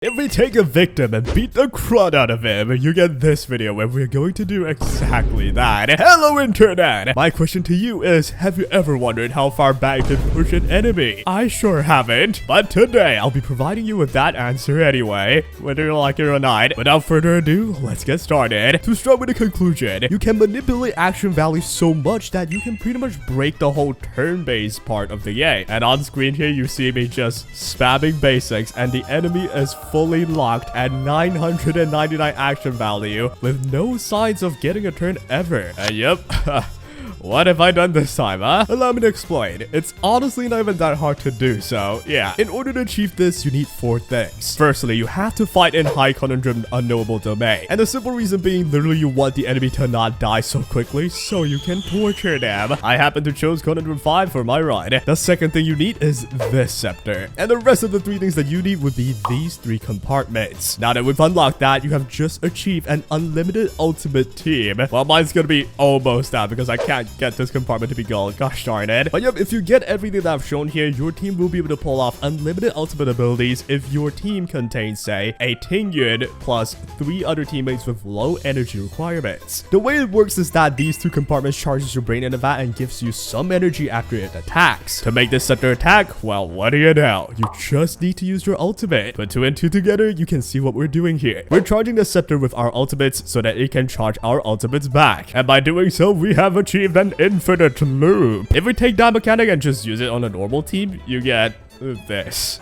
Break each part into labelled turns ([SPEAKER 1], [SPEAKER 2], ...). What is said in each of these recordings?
[SPEAKER 1] If we take a victim and beat the crud out of him, you get this video where we're going to do exactly that. Hello internet! My question to you is, have you ever wondered how far back you can push an enemy? I sure haven't, but today I'll be providing you with that answer anyway, whether you like it or not. Without further ado, let's get started. To start with the conclusion, you can manipulate action values so much that you can pretty much break the whole turn-based part of the game. And on screen here, you see me just spamming basics and the enemy is fully locked at 999 action value with no signs of getting a turn ever. Yep. What have I done this time, huh? Allow me to explain. It's honestly not even that hard to do, so yeah. In order to achieve this, you need 4 things. Firstly, you have to fight in high conundrum unknowable domain. And the simple reason being, literally you want the enemy to not die so quickly, so you can torture them. I happen to choose conundrum 5 for my run. The second thing you need is this scepter. And the rest of the 3 things that you need would be these 3 compartments. Now that we've unlocked that, you have just achieved an unlimited ultimate team. Well, mine's gonna be almost out because I can't get this compartment to be gold. Gosh darn it. But yep, if you get everything that I've shown here, your team will be able to pull off unlimited ultimate abilities if your team contains, say, a Tingyun plus 3 other teammates with low energy requirements. The way it works is that these 2 compartments charges your brain in a vat and gives you some energy after it attacks. To make this scepter attack, well, what do you know? You just need to use your ultimate. Put 2 and 2 together, you can see what we're doing here. We're charging the scepter with our ultimates so that it can charge our ultimates back. And by doing so, we have achieved an infinite loop. If we take that mechanic and just use it on a normal team, you get this.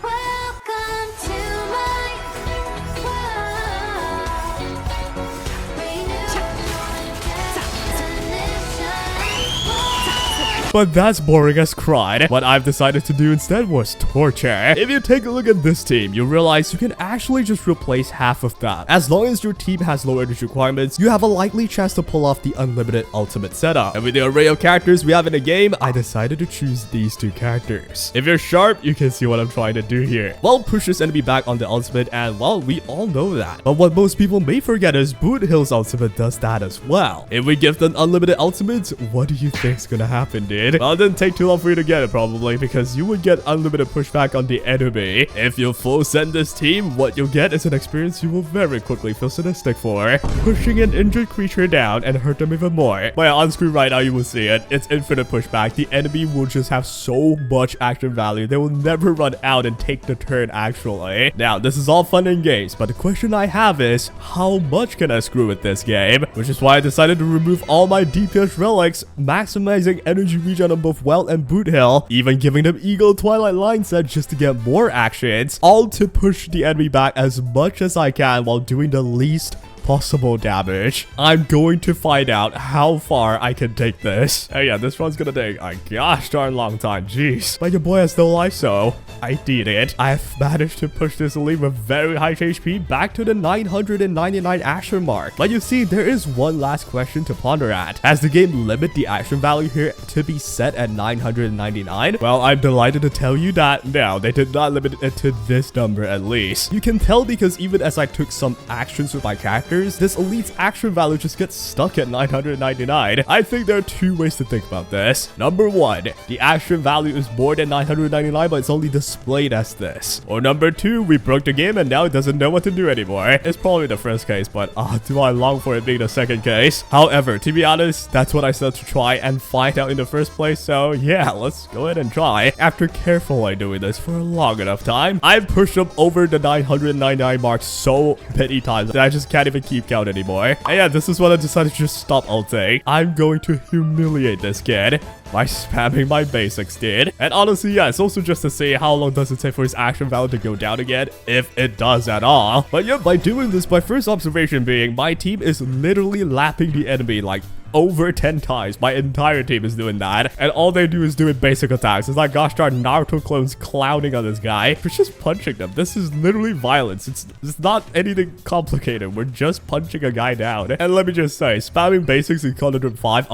[SPEAKER 1] But that's boring as crud. What I've decided to do instead was torture. If you take a look at this team, you realize you can actually just replace half of that. As long as your team has low energy requirements, you have a likely chance to pull off the unlimited ultimate setup. And with the array of characters we have in the game, I decided to choose these 2 characters. If you're sharp, you can see what I'm trying to do here. Welt pushes enemy back on the ultimate, and well, we all know that. But what most people may forget is Boothill's ultimate does that as well. If we give them unlimited ultimates, what do you think's gonna happen, dude? Well, it didn't take too long for you to get it probably, because you would get unlimited pushback on the enemy. If you full send this team, what you'll get is an experience you will very quickly feel sadistic for. Pushing an injured creature down and hurt them even more. But yeah, on screen right now you will see it. It's infinite pushback. The enemy will just have so much action value. They will never run out and take the turn actually. Now, this is all fun and games, but the question I have is, how much can I screw with this game? Which is why I decided to remove all my DPS relics, maximizing energy regen on both Welt and Boothill, even giving them Eagle Twilight line set just to get more actions, all to push the enemy back as much as I can while doing the least possible damage. I'm going to find out how far I can take this. Hey, yeah, this run's gonna take a gosh darn long time. Jeez. But your boy has no life, so I did it. I have managed to push this elite with very high HP back to the 999 action mark. But you see, there is one last question to ponder at. Has the game limit the action value here to be set at 999? Well, I'm delighted to tell you that no, they did not limit it to this number at least. You can tell because even as I took some actions with my character, this elite's action value just gets stuck at 999. I think there are 2 ways to think about this. Number 1, the action value is more than 999, but it's only displayed as this. Or number 2, we broke the game and now it doesn't know what to do anymore. It's probably the first case, but do I long for it being the second case? However, to be honest, that's what I set to try and find out in the first place, so yeah, let's go ahead and try. After carefully doing this for a long enough time, I've pushed up over the 999 mark so many times that I just can't even keep count anymore. And yeah, this is when I decided to just stop ulting. I'm going to humiliate this kid by spamming my basics, dude. And honestly, yeah, it's also just to see how long does it take for his action value to go down again, if it does at all. But yeah, by doing this, my first observation being my team is literally lapping the enemy like over 10 times. My entire team is doing that, and all they do is doing basic attacks. It's like gosh darn Naruto clones clowning on this guy for just punching them. This is literally violence. It's not anything complicated. We're just punching a guy down. And let me just say, spamming basics in Conundrum 5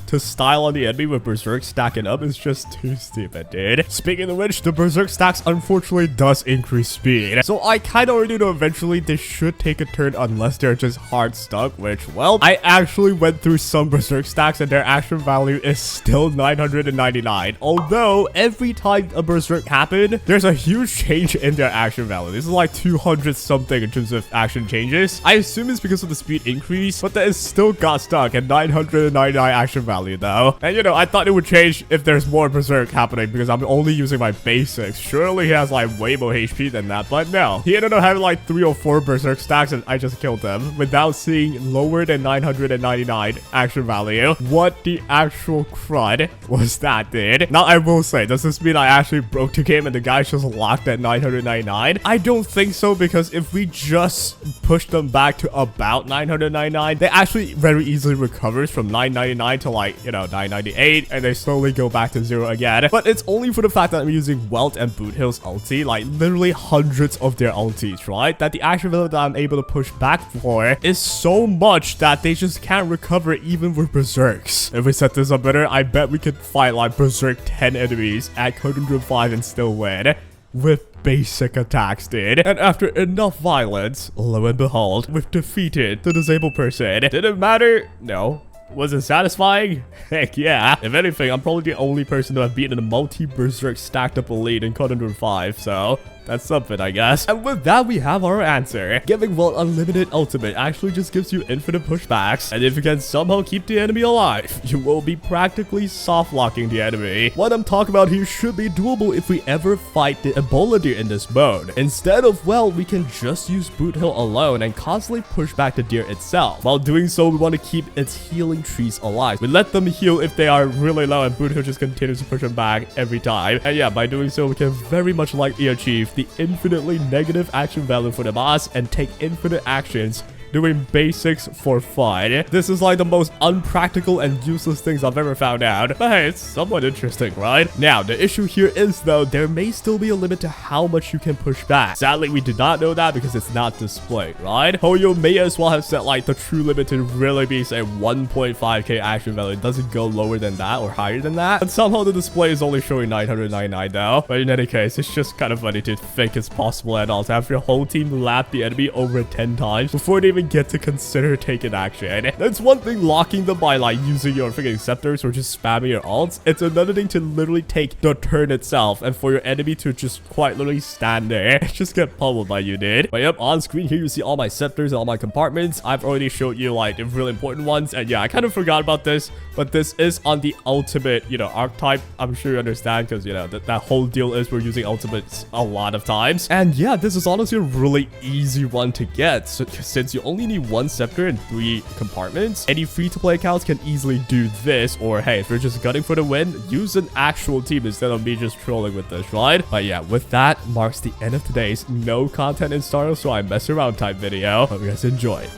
[SPEAKER 1] to style on the enemy with Berserk stacking up is just too stupid, dude. Speaking of which, the Berserk stacks unfortunately does increase speed, so I kind of already know eventually they should take a turn unless they're just hard stuck, which, well, I actually went through some some berserk stacks and their action value is still 999. Although every time a berserk happened, there's a huge change in their action value. This is like 200 something in terms of action changes. I assume it's because of the speed increase, but that is still got stuck at 999 action value though. And you know, I thought it would change if there's more berserk happening because I'm only using my basics. Surely he has like way more HP than that, but no. He ended up having like 3 or 4 berserk stacks and I just killed them without seeing lower than 999 action value. What the actual crud was that, dude? Now I will say, does this mean I actually broke the game and the guy's just locked at 999? I don't think so, because if we just push them back to about 999, they actually very easily recovers from 999 to like, you know, 998, and they slowly go back to 0 again. But it's only for the fact that I'm using Welt and Boothill's ulti, like literally hundreds of their ultis, right? That the action value that I'm able to push back for is so much that they just can't recover even with berserks. If we set this up better, I bet we could fight like berserk 10 enemies at 105 and still win with basic attacks, dude. And after enough violence, lo and behold, we've defeated the disabled person. Did it matter? No. Was it satisfying? Heck yeah. If anything, I'm probably the only person to have beaten a multi-berserk stacked up elite in Code 105, so that's something, I guess. And with that, we have our answer. Giving Welt unlimited ultimate actually just gives you infinite pushbacks, and if you can somehow keep the enemy alive, you will be practically soft locking the enemy. What I'm talking about here should be doable if we ever fight the Ebola deer in this mode. Instead of Welt, we can just use Boothill alone and constantly push back the deer itself. While doing so, we want to keep its healing trees alive. We let them heal if they are really low, and Boothill just continues to push them back every time. And yeah, by doing so, we can very much likely achieve the infinitely negative action value for the boss and take infinite actions doing basics for fun. This is like the most unpractical and useless things I've ever found out, but hey, it's somewhat interesting, right? Now, the issue here is though, there may still be a limit to how much you can push back. Sadly, we did not know that because it's not displayed, right? Hoyo may as well have set like the true limit to really be say 1.5k action value. It doesn't go lower than that or higher than that, and somehow the display is only showing 999 though. But in any case, it's just kind of funny to think it's possible at all to have your whole team lap the enemy over 10 times before they even get to consider taking action. That's one thing locking them by like using your freaking scepters or just spamming your ults. It's another thing to literally take the turn itself and for your enemy to just quite literally stand there and just get pummeled by you, dude. But yep, on screen here you see all my scepters and all my compartments. I've already showed you like the really important ones, and yeah, I kind of forgot about this, but this is on the ultimate, you know, archetype. I'm sure you understand because, you know, that whole deal is we're using ultimates a lot of times. And yeah, this is honestly a really easy one to get. So, since you only need 1 scepter and 3 compartments, any free-to-play accounts can easily do this. Or hey, if you're just gunning for the win, use an actual team instead of me just trolling with this, right? But yeah, with that marks the end of today's no content in Star, so I mess around type video. Hope you guys enjoyed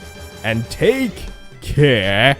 [SPEAKER 1] and take care.